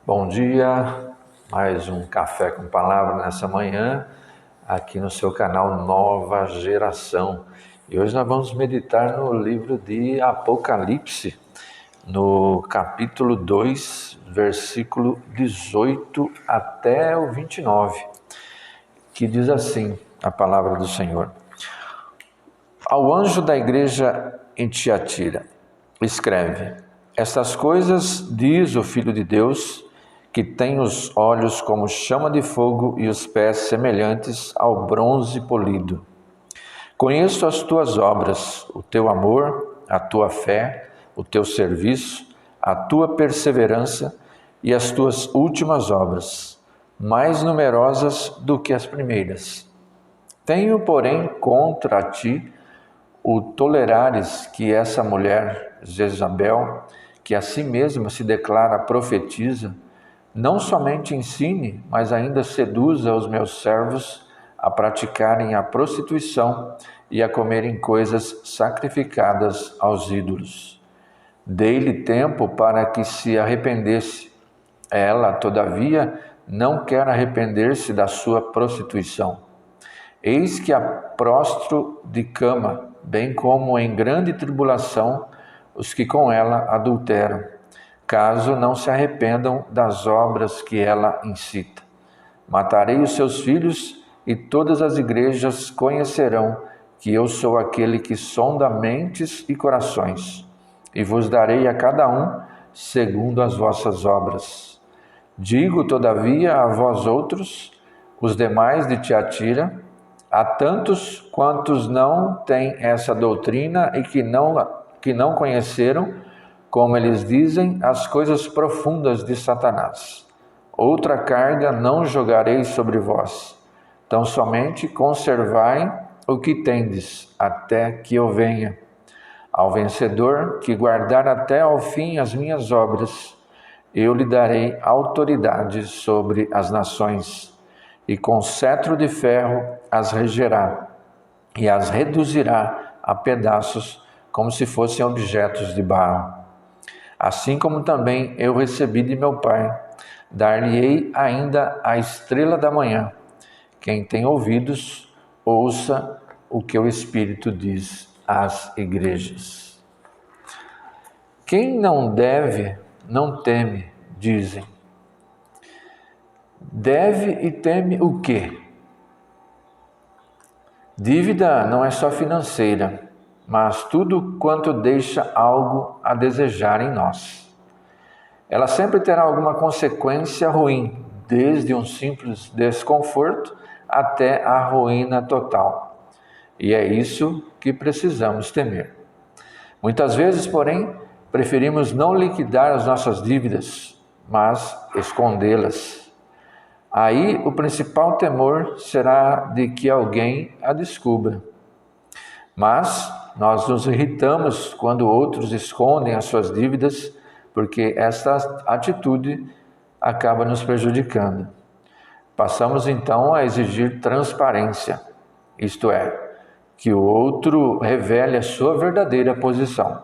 Bom dia, mais um Café com Palavra nessa manhã, aqui no seu canal Nova Geração. E hoje nós vamos meditar no livro de Apocalipse, no capítulo 2, versículo 18 até o 29, que diz assim a palavra do Senhor. Ao anjo da igreja em Tiatira, escreve: Estas coisas diz o Filho de Deus, que tem os olhos como chama de fogo e os pés semelhantes ao bronze polido. Conheço as tuas obras, o teu amor, a tua fé, o teu serviço, a tua perseverança e as tuas últimas obras, mais numerosas do que as primeiras. Tenho, porém, contra ti o tolerares que essa mulher, Jezabel, que a si mesma se declara profetisa, não somente ensine, mas ainda seduza os meus servos a praticarem a prostituição e a comerem coisas sacrificadas aos ídolos. Dei-lhe tempo para que se arrependesse. Ela, todavia, não quer arrepender-se da sua prostituição. Eis que a prostro de cama, bem como em grande tribulação, os que com ela adulteram, caso não se arrependam das obras que ela incita. Matarei os seus filhos, e todas as igrejas conhecerão que eu sou aquele que sonda mentes e corações, e vos darei a cada um segundo as vossas obras. Digo, todavia, a vós outros, os demais de Tiatira, a tantos quantos não têm essa doutrina e que não conheceram, como eles dizem, as coisas profundas de Satanás. Outra carga não jogarei sobre vós, tão somente conservai o que tendes, até que eu venha. Ao vencedor, que guardar até ao fim as minhas obras, eu lhe darei autoridade sobre as nações, e com cetro de ferro as regerá, e as reduzirá a pedaços, como se fossem objetos de barro. Assim como também eu recebi de meu Pai, dar-lhe-ei ainda a estrela da manhã. Quem tem ouvidos, ouça o que o Espírito diz às igrejas. Quem não deve, não teme, dizem. Deve e teme o quê? Dívida não é só financeira, mas tudo quanto deixa algo a desejar em nós. Ela sempre terá alguma consequência ruim, desde um simples desconforto até a ruína total. E é isso que precisamos temer. Muitas vezes, porém, preferimos não liquidar as nossas dívidas, mas escondê-las. Aí o principal temor será de que alguém a descubra. Mas nós nos irritamos quando outros escondem as suas dívidas, porque essa atitude acaba nos prejudicando. Passamos então a exigir transparência, isto é, que o outro revele a sua verdadeira posição.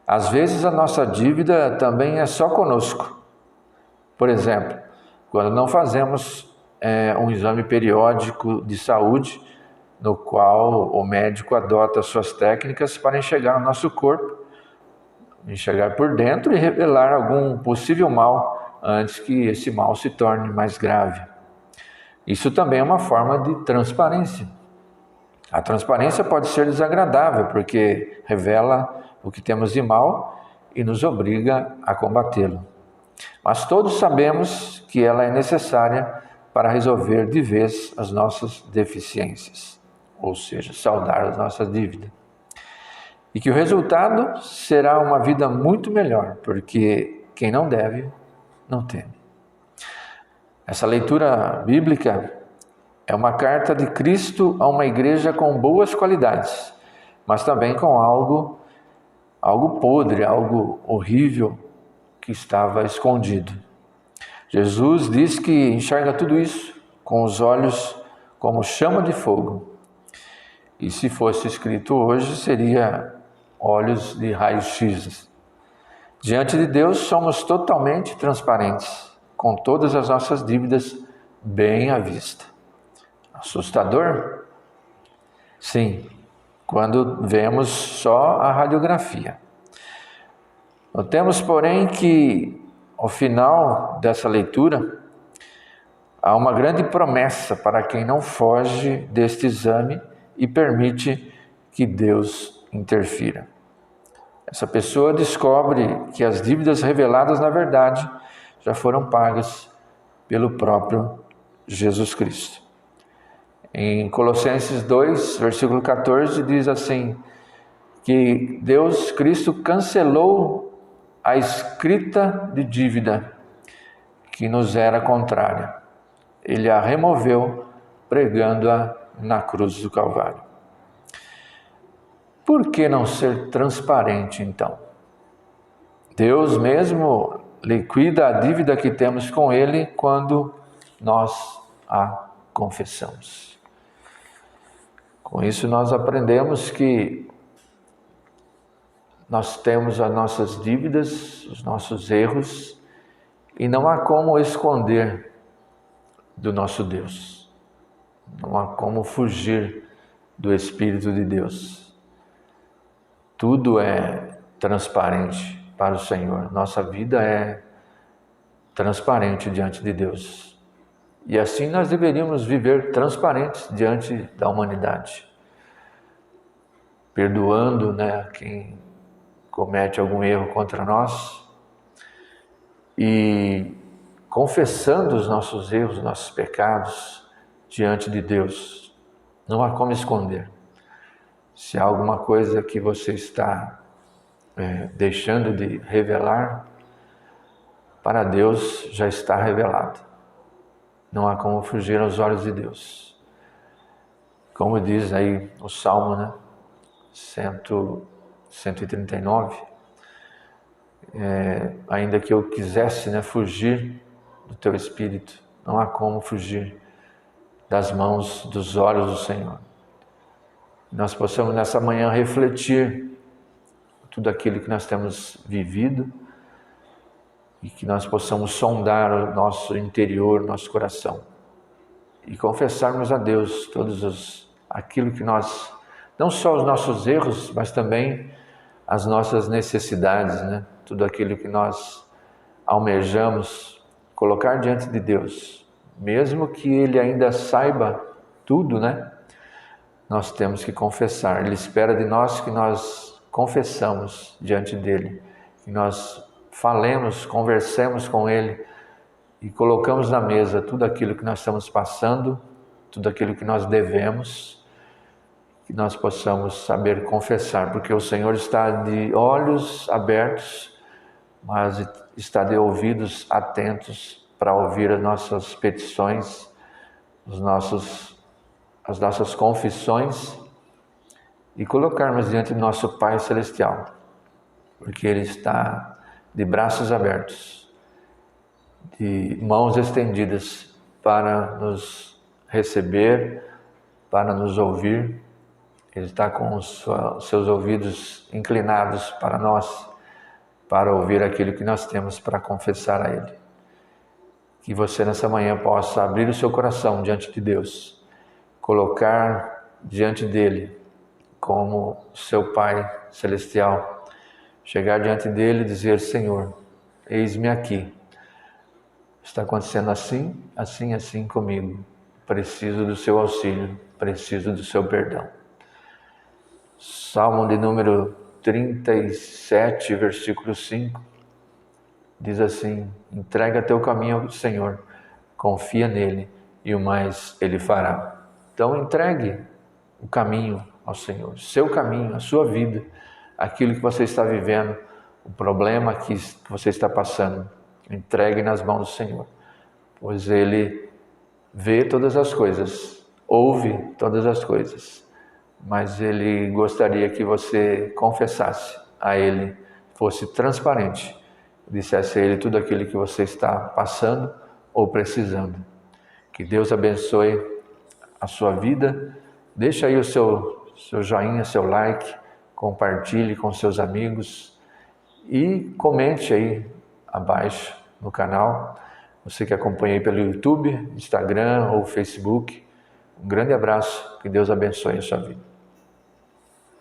Às vezes a nossa dívida também é só conosco. Por exemplo, quando não fazemos um exame periódico de saúde, no qual o médico adota suas técnicas para enxergar o nosso corpo, enxergar por dentro e revelar algum possível mal antes que esse mal se torne mais grave. Isso também é uma forma de transparência. A transparência pode ser desagradável porque revela o que temos de mal e nos obriga a combatê-lo. Mas todos sabemos que ela é necessária para resolver de vez as nossas deficiências, ou seja, saldar as nossas dívidas. E que o resultado será uma vida muito melhor, porque quem não deve, não teme. Essa leitura bíblica é uma carta de Cristo a uma igreja com boas qualidades, mas também com algo podre, algo horrível que estava escondido. Jesus diz que enxerga tudo isso com os olhos como chama de fogo. E se fosse escrito hoje, seria olhos de raio-x. Diante de Deus somos totalmente transparentes, com todas as nossas dívidas bem à vista. Assustador? Sim, quando vemos só a radiografia. Notemos, porém, que ao final dessa leitura há uma grande promessa para quem não foge deste exame e permite que Deus interfira. Essa pessoa descobre que as dívidas reveladas, na verdade, já foram pagas pelo próprio Jesus Cristo. Em Colossenses 2, versículo 14, diz assim, que Deus, Cristo, cancelou a escrita de dívida que nos era contrária. Ele a removeu, pregando-a na cruz do Calvário. Por que não ser transparente, então? Deus mesmo liquida a dívida que temos com Ele quando nós a confessamos. Com isso nós aprendemos que nós temos as nossas dívidas, os nossos erros, e não há como esconder do nosso Deus. Não há como fugir do Espírito de Deus. Tudo é transparente para o Senhor. Nossa vida é transparente diante de Deus. E assim nós deveríamos viver transparentes diante da humanidade. Perdoando, quem comete algum erro contra nós e confessando os nossos erros, nossos pecados diante de Deus. Não há como esconder. Se há alguma coisa que você está deixando de revelar, para Deus já está revelado. Não há como fugir aos olhos de Deus. Como diz aí o Salmo, 139, ainda que eu quisesse fugir do teu Espírito, não há como fugir das mãos, dos olhos do Senhor. Nós possamos nessa manhã refletir tudo aquilo que nós temos vivido e que nós possamos sondar o nosso interior, nosso coração e confessarmos a Deus aquilo que nós, não só os nossos erros, mas também as nossas necessidades, tudo aquilo que nós almejamos colocar diante de Deus, mesmo que Ele ainda saiba tudo, nós temos que confessar. Ele espera de nós que nós confessamos diante dEle, que nós falemos, conversemos com Ele e colocamos na mesa tudo aquilo que nós estamos passando, tudo aquilo que nós devemos, que nós possamos saber confessar, porque o Senhor está de olhos abertos, mas está de ouvidos atentos para ouvir as nossas petições, as nossas confissões e colocarmos diante do nosso Pai Celestial, porque Ele está de braços abertos, de mãos estendidas para nos receber, para nos ouvir. Ele está com os seus ouvidos inclinados para nós, para ouvir aquilo que nós temos para confessar a Ele. Que você nessa manhã possa abrir o seu coração diante de Deus, colocar diante dEle como seu Pai Celestial, chegar diante dEle e dizer: Senhor, eis-me aqui, está acontecendo assim, assim, assim comigo, preciso do seu auxílio, preciso do seu perdão. Salmo de número 37, versículo 5, diz assim: entrega teu caminho ao Senhor, confia nele e o mais Ele fará. Então entregue o caminho ao Senhor, seu caminho, a sua vida, aquilo que você está vivendo, o problema que você está passando, entregue nas mãos do Senhor, pois Ele vê todas as coisas, ouve todas as coisas, mas Ele gostaria que você confessasse a Ele, fosse transparente, dissesse a Ele tudo aquilo que você está passando ou precisando. Que Deus abençoe a sua vida. Deixa aí o seu joinha, seu like, compartilhe com seus amigos e comente aí abaixo no canal. Você que acompanha aí pelo YouTube, Instagram ou Facebook. Um grande abraço, que Deus abençoe a sua vida.